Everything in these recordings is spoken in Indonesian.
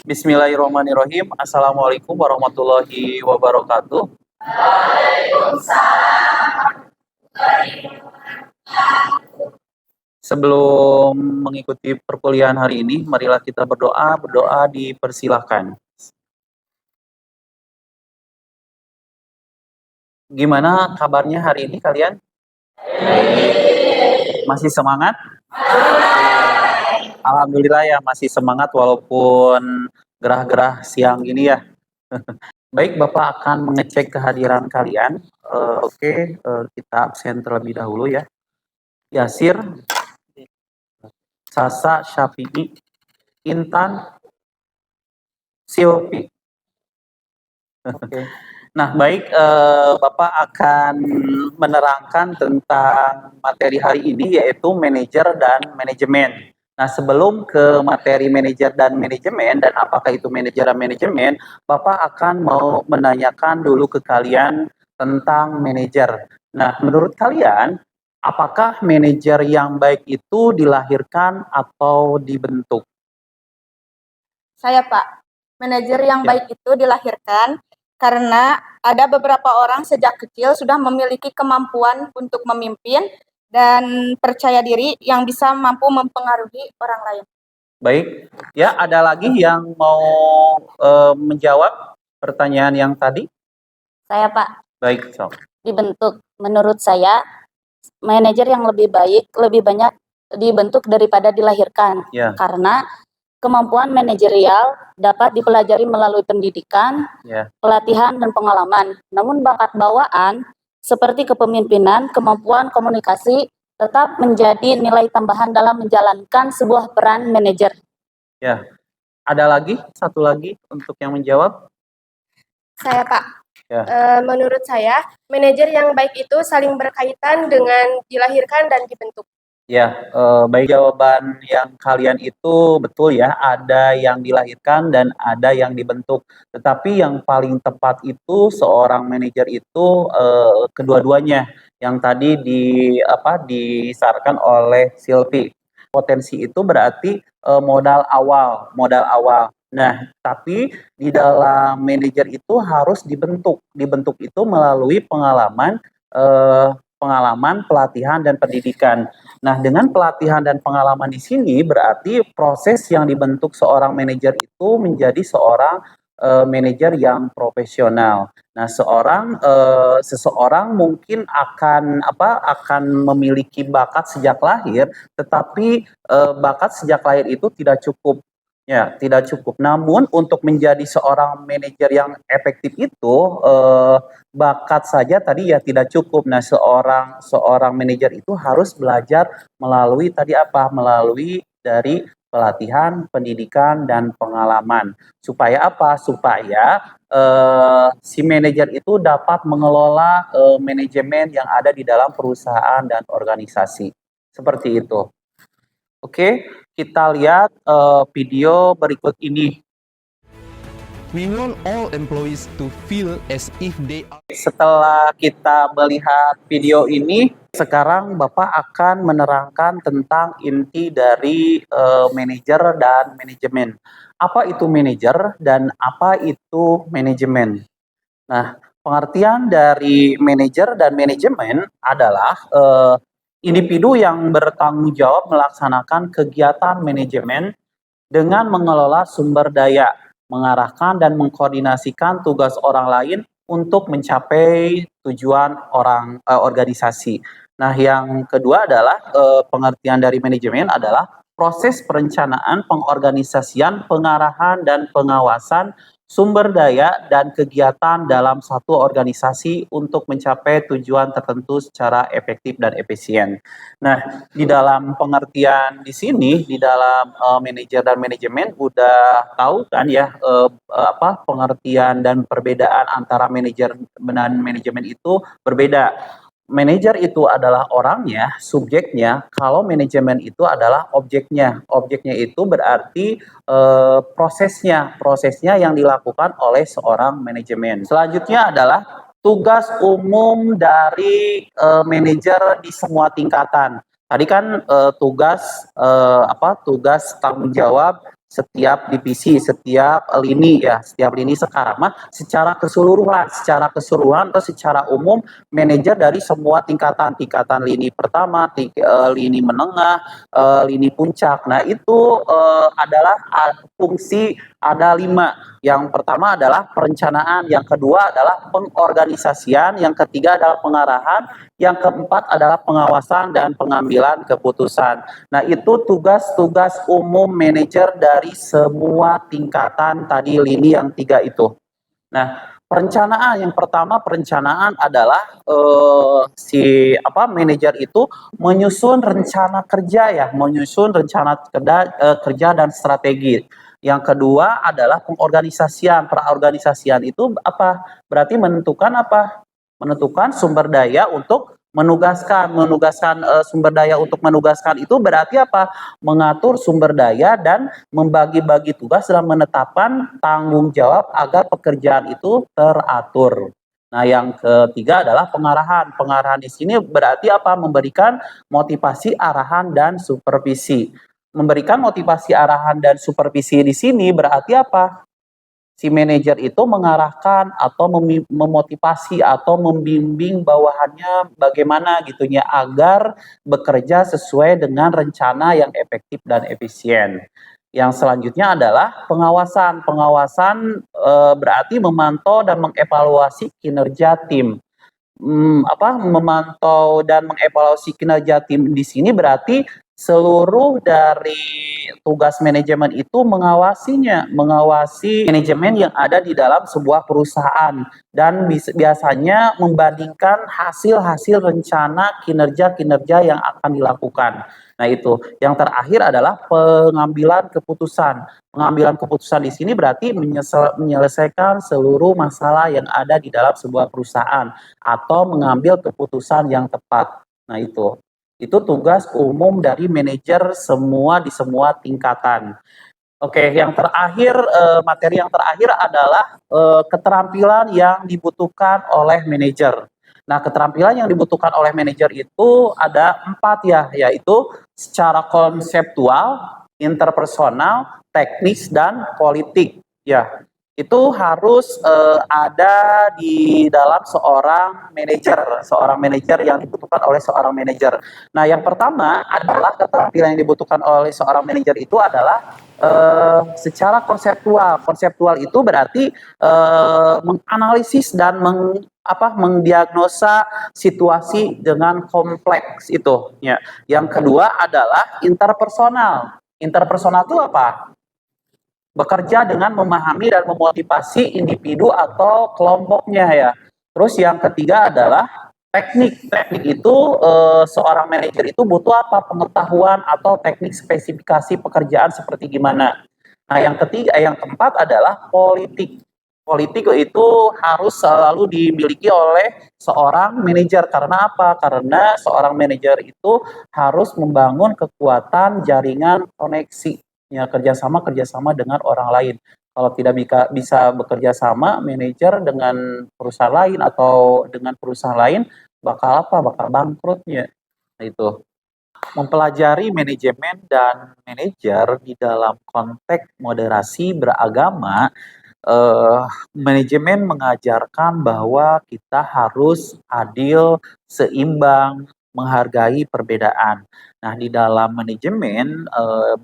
Bismillahirrahmanirrahim. Assalamualaikum warahmatullahi wabarakatuh. Sebelum mengikuti perkuliahan hari ini, marilah kita berdoa. Berdoa dipersilahkan. Gimana kabarnya hari ini kalian? Masih semangat? Alhamdulillah ya, masih semangat walaupun gerah-gerah siang gini ya. Baik, Bapak akan mengecek kehadiran kalian. Oke, kita absen terlebih dahulu ya. Yasir, Sasa, Syafi'i, Intan, Silvi. Nah, baik, Bapak akan menerangkan tentang materi hari ini, yaitu manajer dan manajemen. Nah, sebelum ke materi manajer dan manajemen, dan apakah itu manajer dan manajemen, Bapak akan mau menanyakan dulu ke kalian tentang manajer. Nah, menurut kalian, apakah manajer yang baik itu dilahirkan atau dibentuk? Saya, Pak. Manajer yang baik itu dilahirkan karena ada beberapa orang sejak kecil sudah memiliki kemampuan untuk memimpin dan percaya diri yang bisa mampu mempengaruhi orang lain. Baik, ya ada lagi yang mau menjawab pertanyaan yang tadi? Saya, Pak. Baik, so. Dibentuk. Menurut saya, manajer yang lebih baik lebih banyak dibentuk daripada dilahirkan. Ya. Karena kemampuan manajerial dapat dipelajari melalui pendidikan, pelatihan, dan pengalaman. Namun bakat bawaan seperti kepemimpinan, kemampuan komunikasi tetap menjadi nilai tambahan dalam menjalankan sebuah peran manajer. Ya, ada lagi, satu lagi untuk yang menjawab? Saya, Pak. Ya. Menurut saya, manajer yang baik itu saling berkaitan dengan dilahirkan dan dibentuk. Ya, baik, jawaban yang kalian itu betul ya, ada yang dilahirkan dan ada yang dibentuk. Tetapi yang paling tepat itu seorang manajer itu kedua-duanya yang tadi disarankan oleh Silvi. Potensi itu berarti modal awal. Nah, tapi di dalam manajer itu harus dibentuk. Dibentuk itu melalui pengalaman, pelatihan, dan pendidikan. Nah, dengan pelatihan dan pengalaman di sini berarti proses yang dibentuk seorang manajer itu menjadi seorang manajer yang profesional. Nah, seseorang mungkin akan memiliki bakat sejak lahir, tetapi bakat sejak lahir itu tidak cukup. Ya, tidak cukup. Namun untuk menjadi seorang manajer yang efektif itu bakat saja tadi ya tidak cukup. Nah, seorang manajer itu harus belajar melalui dari pelatihan, pendidikan, dan pengalaman. Supaya apa? Supaya si manajer itu dapat mengelola manajemen yang ada di dalam perusahaan dan organisasi. Seperti itu. Oke, kita lihat video berikut ini. We want all employees to feel as if they are. Setelah kita melihat video ini, sekarang Bapak akan menerangkan tentang inti dari manajer dan manajemen. Apa itu manajer dan apa itu manajemen? Nah, pengertian dari manajer dan manajemen adalah individu yang bertanggung jawab melaksanakan kegiatan manajemen dengan mengelola sumber daya, mengarahkan dan mengkoordinasikan tugas orang lain untuk mencapai tujuan organisasi. Nah, yang kedua adalah pengertian dari manajemen adalah proses perencanaan, pengorganisasian, pengarahan, dan pengawasan sumber daya dan kegiatan dalam satu organisasi untuk mencapai tujuan tertentu secara efektif dan efisien. Nah, di dalam pengertian di sini, di dalam manajer dan manajemen udah tahu kan ya pengertian dan perbedaan antara manajer dan manajemen itu berbeda. Manajer itu adalah orangnya, subjeknya, kalau manajemen itu adalah objeknya. Objeknya itu berarti prosesnya yang dilakukan oleh seorang manajemen. Selanjutnya adalah tugas umum dari manajer di semua tingkatan. Tadi kan tugas tanggung jawab setiap divisi, setiap lini ya, setiap lini sekarang mah secara keseluruhan atau secara umum manajer dari semua tingkatan lini pertama, lini menengah, lini puncak. Nah itu adalah fungsi ada 5. Yang pertama adalah perencanaan, yang kedua adalah pengorganisasian, yang ketiga adalah pengarahan, yang keempat adalah pengawasan dan pengambilan keputusan. Nah itu tugas-tugas umum manajer dari semua tingkatan tadi lini yang 3 itu. Nah, yang pertama adalah manajer itu menyusun rencana kerja ya, kerja dan strategi. Yang kedua adalah praorganisasian itu apa? Berarti menentukan sumber daya untuk menugaskan sumber daya untuk menugaskan itu berarti apa? Mengatur sumber daya dan membagi-bagi tugas dalam menetapkan tanggung jawab agar pekerjaan itu teratur. Nah, yang ketiga adalah pengarahan. Pengarahan di sini berarti apa? Memberikan motivasi, arahan, dan supervisi. Memberikan motivasi, arahan, dan supervisi di sini berarti apa? Si manajer itu mengarahkan atau memotivasi atau membimbing bawahannya bagaimana gitunya agar bekerja sesuai dengan rencana yang efektif dan efisien. Yang selanjutnya adalah pengawasan. Pengawasan berarti memantau dan mengevaluasi kinerja tim. Memantau dan mengevaluasi kinerja tim di sini berarti seluruh dari tugas manajemen itu mengawasi manajemen yang ada di dalam sebuah perusahaan dan biasanya membandingkan hasil-hasil rencana kinerja yang akan dilakukan. Nah itu, yang terakhir adalah pengambilan keputusan. Pengambilan keputusan di sini berarti menyelesaikan seluruh masalah yang ada di dalam sebuah perusahaan atau mengambil keputusan yang tepat. Nah itu tugas umum dari manajer di semua tingkatan. Oke, yang terakhir materi yang terakhir adalah keterampilan yang dibutuhkan oleh manajer. Nah, keterampilan yang dibutuhkan oleh manajer itu ada 4 ya, yaitu secara konseptual, interpersonal, teknis, dan politik. Ya, itu harus ada di dalam seorang manajer yang dibutuhkan oleh seorang manajer. Nah, yang pertama adalah keterampilan yang dibutuhkan oleh seorang manajer itu adalah secara konseptual. Konseptual itu berarti menganalisis dan mendiagnosa situasi dengan kompleks itu. Ya. Yang kedua adalah interpersonal. Interpersonal itu apa? Bekerja dengan memahami dan memotivasi individu atau kelompoknya ya. Terus yang ketiga adalah teknik. Teknik itu seorang manajer itu butuh apa? Pengetahuan atau teknik spesifikasi pekerjaan seperti gimana. Nah, yang keempat adalah politik. Politik itu harus selalu dimiliki oleh seorang manajer. Karena apa? Karena seorang manajer itu harus membangun kekuatan jaringan koneksi. Ya, kerjasama dengan orang lain. Kalau tidak bisa bekerja sama manajer dengan perusahaan lain atau dengan perusahaan lain bakal bangkrutnya. Nah, itu. Mempelajari manajemen dan manajer di dalam konteks moderasi beragama, manajemen mengajarkan bahwa kita harus adil, seimbang, menghargai perbedaan. Nah, di dalam manajemen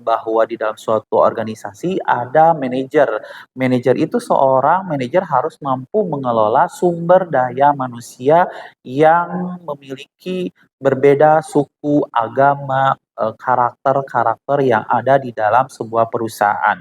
bahwa di dalam suatu organisasi ada manajer. Manajer itu seorang manajer harus mampu mengelola sumber daya manusia yang memiliki berbeda suku, agama, karakter-karakter yang ada di dalam sebuah perusahaan.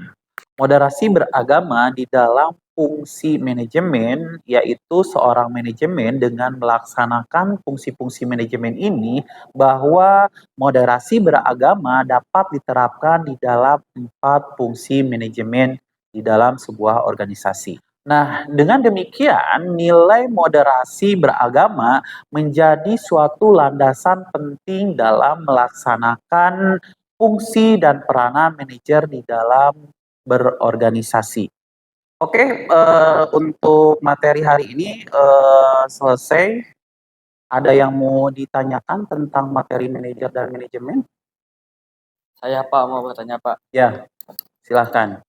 Moderasi beragama di dalam fungsi manajemen, yaitu seorang manajemen dengan melaksanakan fungsi-fungsi manajemen ini, bahwa moderasi beragama dapat diterapkan di dalam 4 fungsi manajemen di dalam sebuah organisasi. Nah, dengan demikian nilai moderasi beragama menjadi suatu landasan penting dalam melaksanakan fungsi dan peranan manajer di dalam berorganisasi. Oke, untuk materi hari ini selesai. Ada yang mau ditanyakan tentang materi manajer dan manajemen? Saya Pak mau bertanya Pak. Ya, silahkan.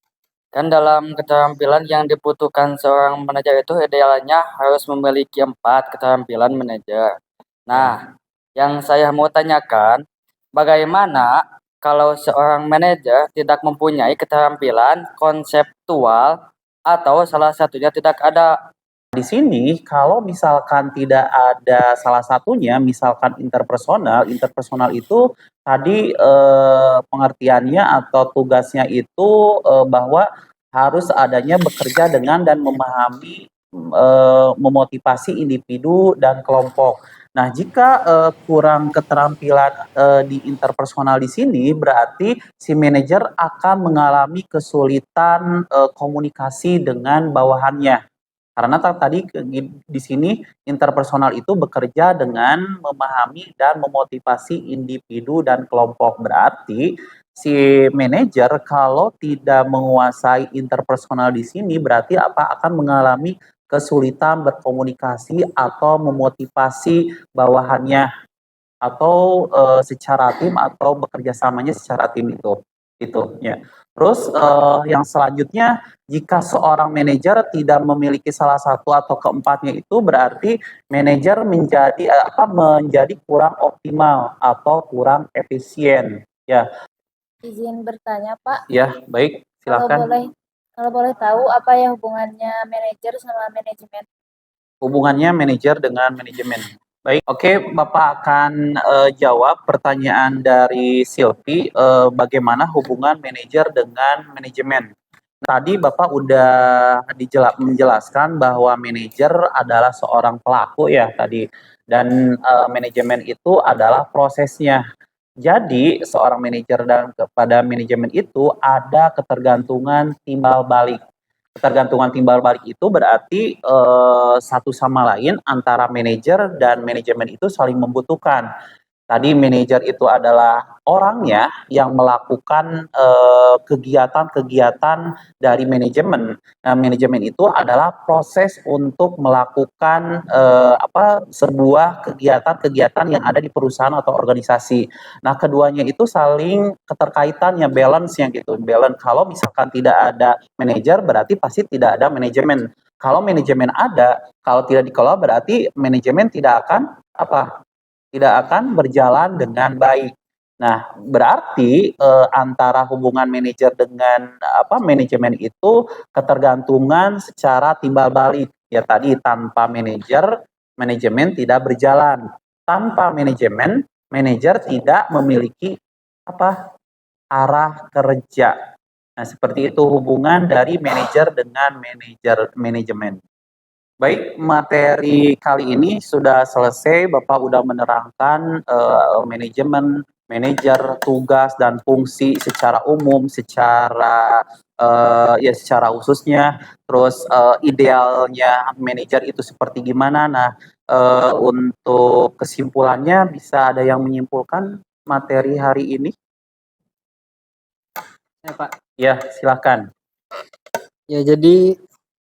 Kan dalam keterampilan yang dibutuhkan seorang manajer itu idealnya harus memiliki 4 keterampilan manajer. Nah, yang saya mau tanyakan, bagaimana kalau seorang manajer tidak mempunyai keterampilan konseptual atau salah satunya tidak ada? Di sini kalau misalkan tidak ada salah satunya, misalkan interpersonal, interpersonal itu tadi pengertiannya atau tugasnya itu bahwa harus adanya bekerja dengan dan memahami, memotivasi individu dan kelompok. Nah, jika kurang keterampilan di interpersonal di sini, berarti si manajer akan mengalami kesulitan komunikasi dengan bawahannya. Karena tadi di sini interpersonal itu bekerja dengan memahami dan memotivasi individu dan kelompok. Berarti si manajer kalau tidak menguasai interpersonal di sini berarti akan mengalami kesulitan berkomunikasi atau memotivasi bawahannya atau secara tim atau bekerja samanya secara tim itu ya. Terus yang selanjutnya jika seorang manajer tidak memiliki salah satu atau keempatnya itu berarti manajer menjadi kurang optimal atau kurang efisien ya. Izin bertanya Pak. Ya, baik, silakan. Kalau boleh tahu apa ya hubungannya manajer sama manajemen? Hubungannya manajer dengan manajemen. Baik, oke, Bapak akan jawab pertanyaan dari Silvi, bagaimana hubungan manajer dengan manajemen. Tadi Bapak udah menjelaskan bahwa manajer adalah seorang pelaku ya tadi, dan manajemen itu adalah prosesnya. Jadi seorang manajer dan kepada manajemen itu ada ketergantungan timbal balik. Ketergantungan timbal balik itu berarti satu sama lain antara manajer dan manajemen itu saling membutuhkan. Tadi manajer itu adalah orangnya yang melakukan kegiatan-kegiatan dari manajemen. Nah, manajemen itu adalah proses untuk melakukan sebuah kegiatan-kegiatan yang ada di perusahaan atau organisasi. Nah, keduanya itu saling keterkaitan ya, balance-nya gitu. Balance. Kalau misalkan tidak ada manajer berarti pasti tidak ada manajemen. Kalau manajemen ada, kalau tidak dikelola berarti manajemen tidak akan berjalan dengan baik. Nah, berarti antara hubungan manajer dengan manajemen itu ketergantungan secara timbal balik. Ya tadi tanpa manajer, manajemen tidak berjalan. Tanpa manajemen, manajer tidak memiliki arah kerja. Nah, seperti itu hubungan dari manajer dengan manajemen. Baik, materi kali ini sudah selesai. Bapak sudah menerangkan manajemen, manajer, tugas dan fungsi secara umum, secara khususnya. Terus idealnya manajer itu seperti gimana? Nah, untuk kesimpulannya bisa ada yang menyimpulkan materi hari ini? Ya Pak. Ya, silakan. Ya, jadi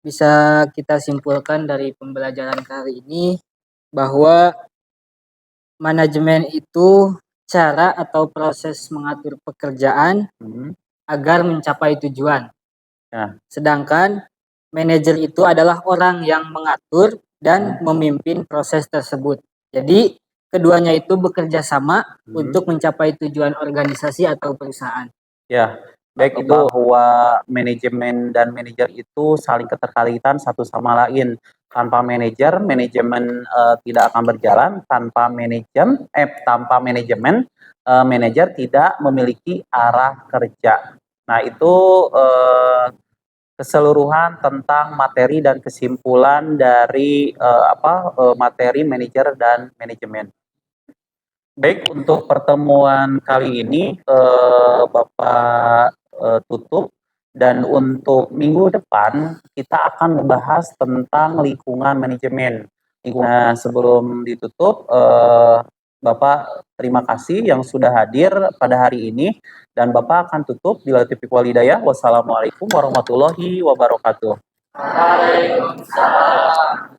bisa kita simpulkan dari pembelajaran kali ini bahwa manajemen itu cara atau proses mengatur pekerjaan agar mencapai tujuan. Ya. Sedangkan manajer itu adalah orang yang mengatur dan memimpin proses tersebut. Jadi keduanya itu bekerja sama untuk mencapai tujuan organisasi atau perusahaan. Ya. Baik, itu bahwa manajemen dan manajer itu saling keterkaitan satu sama lain. Tanpa manajer, manajemen tidak akan berjalan. Tanpa manajemen, manajer tidak memiliki arah kerja. Nah, itu keseluruhan tentang materi dan kesimpulan dari materi manajer dan manajemen. Baik, untuk pertemuan kali ini Bapak tutup Dan untuk minggu depan kita akan membahas tentang lingkungan manajemen. Nah, sebelum ditutup, Bapak terima kasih yang sudah hadir pada hari ini dan Bapak akan tutup bila taufiq wal hidayah. Wassalamualaikum warahmatullahi wabarakatuh. Waalaikumsalam.